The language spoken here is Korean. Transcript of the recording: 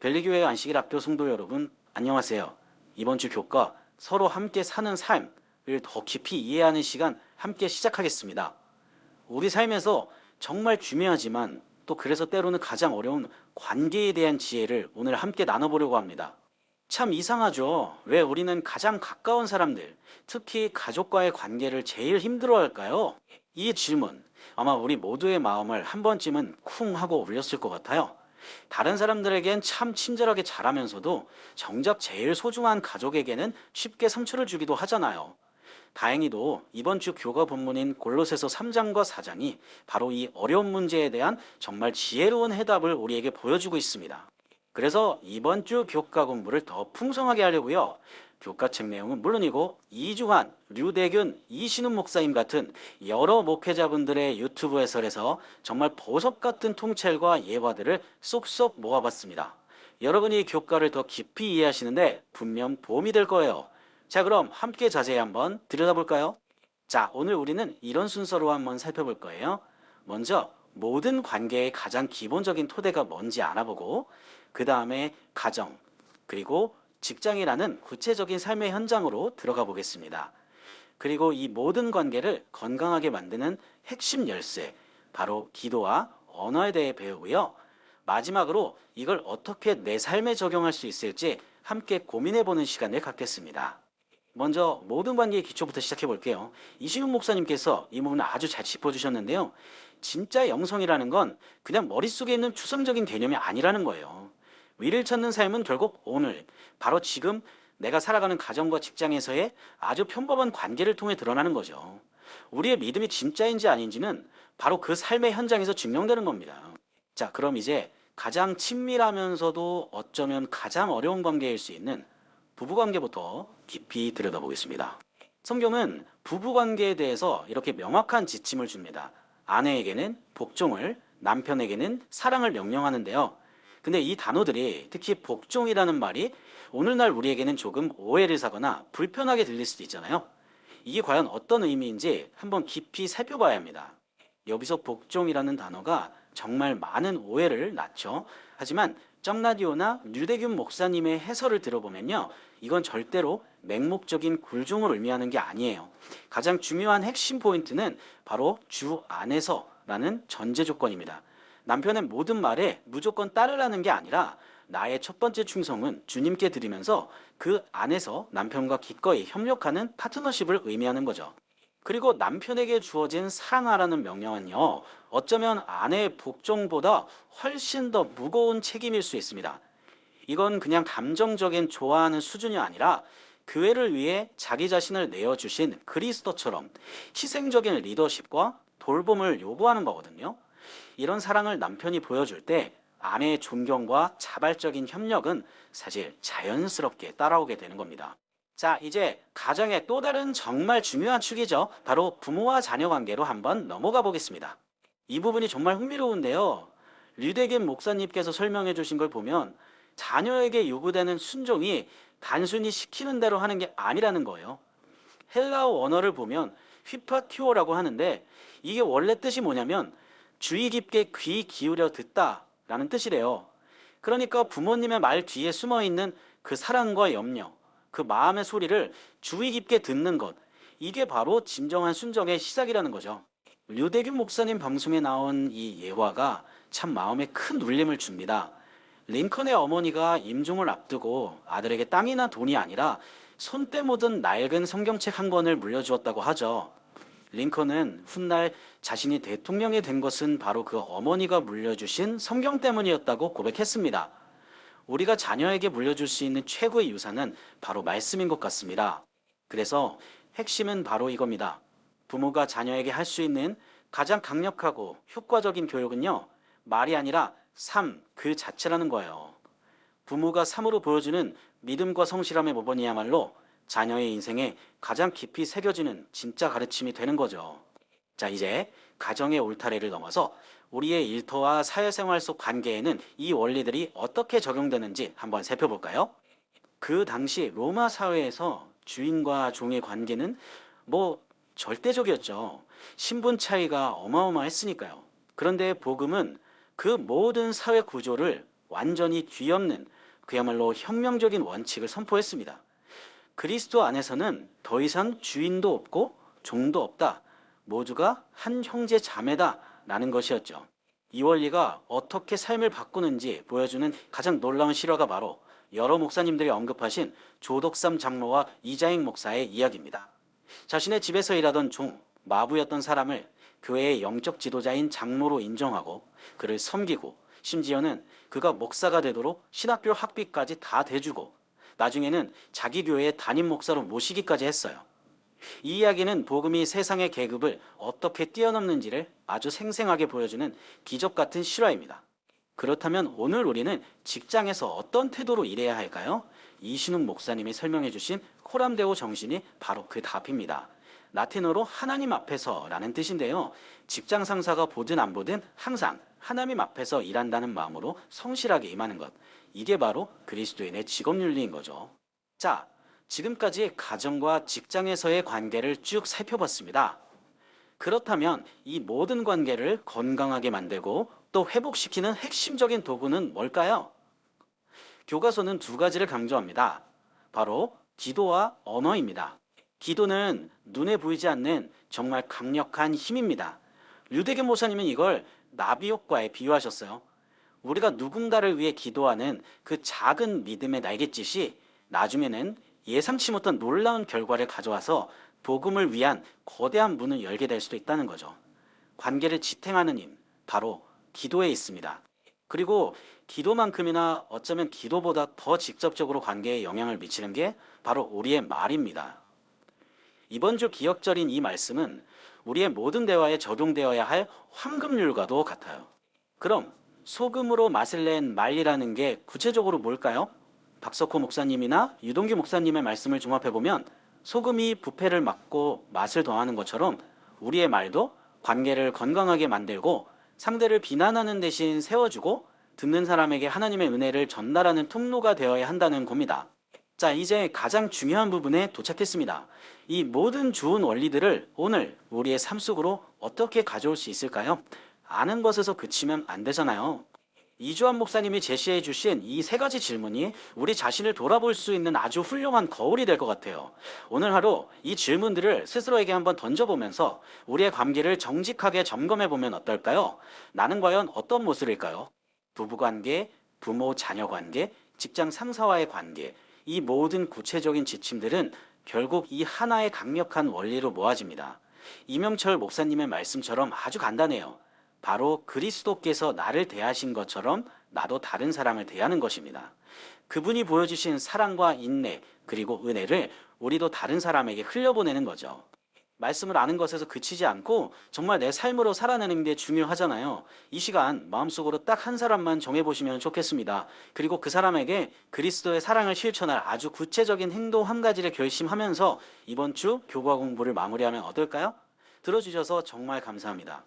벨리교회 안식일 학교 성도 여러분, 안녕하세요. 이번 주 교과 서로 함께 사는 삶을 더 깊이 이해하는 시간 함께 시작하겠습니다. 우리 삶에서 정말 중요하지만 또 그래서 때로는 가장 어려운 관계에 대한 지혜를 오늘 함께 나눠보려고 합니다. 참 이상하죠? 왜 우리는 가장 가까운 사람들, 특히 가족과의 관계를 제일 힘들어할까요? 이 질문, 아마 우리 모두의 마음을 한 번쯤은 쿵 하고 울렸을 것 같아요. 다른 사람들에겐 참 친절하게 잘하면서도 정작 제일 소중한 가족에게는 쉽게 상처를 주기도 하잖아요. 다행히도 이번 주 교과 본문인 골로새서 3장과 4장이 바로 이 어려운 문제에 대한 정말 지혜로운 해답을 우리에게 보여주고 있습니다. 그래서 이번 주 교과 공부를 더 풍성하게 하려고요. 교과책 내용은 물론이고 이주환, 류대균, 이신훈 목사님 같은 여러 목회자분들의 유튜브 해설에서 정말 보석 같은 통찰과 예화들을 쏙쏙 모아봤습니다. 여러분이 교과를 더 깊이 이해하시는데 분명 도움이 될 거예요. 자, 그럼 함께 자세히 한번 들여다볼까요? 자, 오늘 우리는 이런 순서로 한번 살펴볼 거예요. 먼저 모든 관계의 가장 기본적인 토대가 뭔지 알아보고, 그 다음에 가정, 그리고 직장이라는 구체적인 삶의 현장으로 들어가 보겠습니다. 그리고 이 모든 관계를 건강하게 만드는 핵심 열쇠, 바로 기도와 언어에 대해 배우고요. 마지막으로 이걸 어떻게 내 삶에 적용할 수 있을지 함께 고민해보는 시간을 갖겠습니다. 먼저 모든 관계의 기초부터 시작해 볼게요. 이시훈 목사님께서 이 부분을 아주 잘 짚어주셨는데요. 진짜 영성이라는 건 그냥 머릿속에 있는 추상적인 개념이 아니라는 거예요. 위를 찾는 삶은 결국 오늘, 바로 지금 내가 살아가는 가정과 직장에서의 아주 평범한 관계를 통해 드러나는 거죠. 우리의 믿음이 진짜인지 아닌지는 바로 그 삶의 현장에서 증명되는 겁니다. 자, 그럼 이제 가장 친밀하면서도 어쩌면 가장 어려운 관계일 수 있는 부부관계부터 깊이 들여다보겠습니다. 성경은 부부관계에 대해서 이렇게 명확한 지침을 줍니다. 아내에게는 복종을, 남편에게는 사랑을 명령하는데요. 근데 이 단어들이, 특히 복종이라는 말이 오늘날 우리에게는 조금 오해를 사거나 불편하게 들릴 수도 있잖아요. 이게 과연 어떤 의미인지 한번 깊이 살펴봐야 합니다. 여기서 복종이라는 단어가 정말 많은 오해를 낳죠. 하지만 정라디오나 류대균 목사님의 해설을 들어보면요, 이건 절대로 맹목적인 굴종을 의미하는 게 아니에요. 가장 중요한 핵심 포인트는 바로 주 안에서라는 전제 조건입니다. 남편의 모든 말에 무조건 따르라는 게 아니라 나의 첫 번째 충성은 주님께 드리면서 그 안에서 남편과 기꺼이 협력하는 파트너십을 의미하는 거죠. 그리고 남편에게 주어진 사랑하라는 명령은요, 어쩌면 아내의 복종보다 훨씬 더 무거운 책임일 수 있습니다. 이건 그냥 감정적인 좋아하는 수준이 아니라 교회를 위해 자기 자신을 내어주신 그리스도처럼 희생적인 리더십과 돌봄을 요구하는 거거든요. 이런 사랑을 남편이 보여줄 때 아내의 존경과 자발적인 협력은 사실 자연스럽게 따라오게 되는 겁니다. 자, 이제 가정의 또 다른 정말 중요한 축이죠. 바로 부모와 자녀 관계로 한번 넘어가 보겠습니다. 이 부분이 정말 흥미로운데요. 류대균 목사님께서 설명해 주신 걸 보면 자녀에게 요구되는 순종이 단순히 시키는 대로 하는 게 아니라는 거예요. 헬라어 원어를 보면 휘파티오라고 하는데, 이게 원래 뜻이 뭐냐면 주의 깊게 귀 기울여 듣다라는 뜻이래요. 그러니까 부모님의 말 뒤에 숨어있는 그 사랑과 염려, 그 마음의 소리를 주의 깊게 듣는 것, 이게 바로 진정한 순종의 시작이라는 거죠. 류대균 목사님 방송에 나온 이 예화가 참 마음에 큰 울림을 줍니다. 링컨의 어머니가 임종을 앞두고 아들에게 땅이나 돈이 아니라 손때 묻은 낡은 성경책 한 권을 물려주었다고 하죠. 링컨은 훗날 자신이 대통령이 된 것은 바로 그 어머니가 물려주신 성경 때문이었다고 고백했습니다. 우리가 자녀에게 물려줄 수 있는 최고의 유산은 바로 말씀인 것 같습니다. 그래서 핵심은 바로 이겁니다. 부모가 자녀에게 할 수 있는 가장 강력하고 효과적인 교육은요, 말이 아니라 삶 그 자체라는 거예요. 부모가 삶으로 보여주는 믿음과 성실함의 모범이야말로 자녀의 인생에 가장 깊이 새겨지는 진짜 가르침이 되는 거죠. 자, 이제 가정의 울타리를 넘어서 우리의 일터와 사회생활 속 관계에는 이 원리들이 어떻게 적용되는지 한번 살펴볼까요? 그 당시 로마 사회에서 주인과 종의 관계는 절대적이었죠. 신분 차이가 어마어마했으니까요. 그런데 복음은 그 모든 사회 구조를 완전히 뒤엎는 그야말로 혁명적인 원칙을 선포했습니다. 그리스도 안에서는 더 이상 주인도 없고 종도 없다. 모두가 한 형제 자매다 라는 것이었죠. 이 원리가 어떻게 삶을 바꾸는지 보여주는 가장 놀라운 실화가 바로 여러 목사님들이 언급하신 조덕삼 장로와 이자익 목사의 이야기입니다. 자신의 집에서 일하던 종, 마부였던 사람을 교회의 영적 지도자인 장로로 인정하고 그를 섬기고 심지어는 그가 목사가 되도록 신학교 학비까지 다 대주고 나중에는 자기 교회의 담임 목사로 모시기까지 했어요. 이 이야기는 복음이 세상의 계급을 어떻게 뛰어넘는지를 아주 생생하게 보여주는 기적 같은 실화입니다. 그렇다면 오늘 우리는 직장에서 어떤 태도로 일해야 할까요? 이신욱 목사님이 설명해 주신 코람데오 정신이 바로 그 답입니다. 라틴어로 하나님 앞에서 라는 뜻인데요. 직장 상사가 보든 안 보든 항상 하나님 앞에서 일한다는 마음으로 성실하게 임하는 것. 이게 바로 그리스도인의 직업윤리인 거죠. 자, 지금까지 가정과 직장에서의 관계를 쭉 살펴봤습니다. 그렇다면 이 모든 관계를 건강하게 만들고 또 회복시키는 핵심적인 도구는 뭘까요? 교과서는 두 가지를 강조합니다. 바로 기도와 언어입니다. 기도는 눈에 보이지 않는 정말 강력한 힘입니다. 류대겸 목사님은 이걸 나비 효과에 비유하셨어요. 우리가 누군가를 위해 기도하는 그 작은 믿음의 날갯짓이 나중에는 예상치 못한 놀라운 결과를 가져와서 복음을 위한 거대한 문을 열게 될 수도 있다는 거죠. 관계를 지탱하는 힘, 바로 기도에 있습니다. 그리고 기도만큼이나 어쩌면 기도보다 더 직접적으로 관계에 영향을 미치는 게 바로 우리의 말입니다. 이번 주 기억절인 이 말씀은 우리의 모든 대화에 적용되어야 할 황금률과도 같아요. 그럼 소금으로 맛을 낸 말이라는 게 구체적으로 뭘까요? 박석호 목사님이나 유동규 목사님의 말씀을 종합해보면 소금이 부패를 막고 맛을 더하는 것처럼 우리의 말도 관계를 건강하게 만들고 상대를 비난하는 대신 세워주고 듣는 사람에게 하나님의 은혜를 전달하는 통로가 되어야 한다는 겁니다. 자, 이제 가장 중요한 부분에 도착했습니다. 이 모든 좋은 원리들을 오늘 우리의 삶 속으로 어떻게 가져올 수 있을까요? 아는 것에서 그치면 안 되잖아요. 이주환 목사님이 제시해 주신 이 세 가지 질문이 우리 자신을 돌아볼 수 있는 아주 훌륭한 거울이 될 것 같아요. 오늘 하루 이 질문들을 스스로에게 한번 던져보면서 우리의 관계를 정직하게 점검해보면 어떨까요? 나는 과연 어떤 모습일까요? 부부관계, 부모 자녀 관계, 직장 상사와의 관계, 이 모든 구체적인 지침들은 결국 이 하나의 강력한 원리로 모아집니다. 이명철 목사님의 말씀처럼 아주 간단해요. 바로 그리스도께서 나를 대하신 것처럼 나도 다른 사람을 대하는 것입니다. 그분이 보여주신 사랑과 인내 그리고 은혜를 우리도 다른 사람에게 흘려보내는 거죠. 말씀을 아는 것에서 그치지 않고 정말 내 삶으로 살아내는 게 중요하잖아요. 이 시간 마음속으로 딱 한 사람만 정해보시면 좋겠습니다. 그리고 그 사람에게 그리스도의 사랑을 실천할 아주 구체적인 행동 한 가지를 결심하면서 이번 주 교과 공부를 마무리하면 어떨까요? 들어주셔서 정말 감사합니다.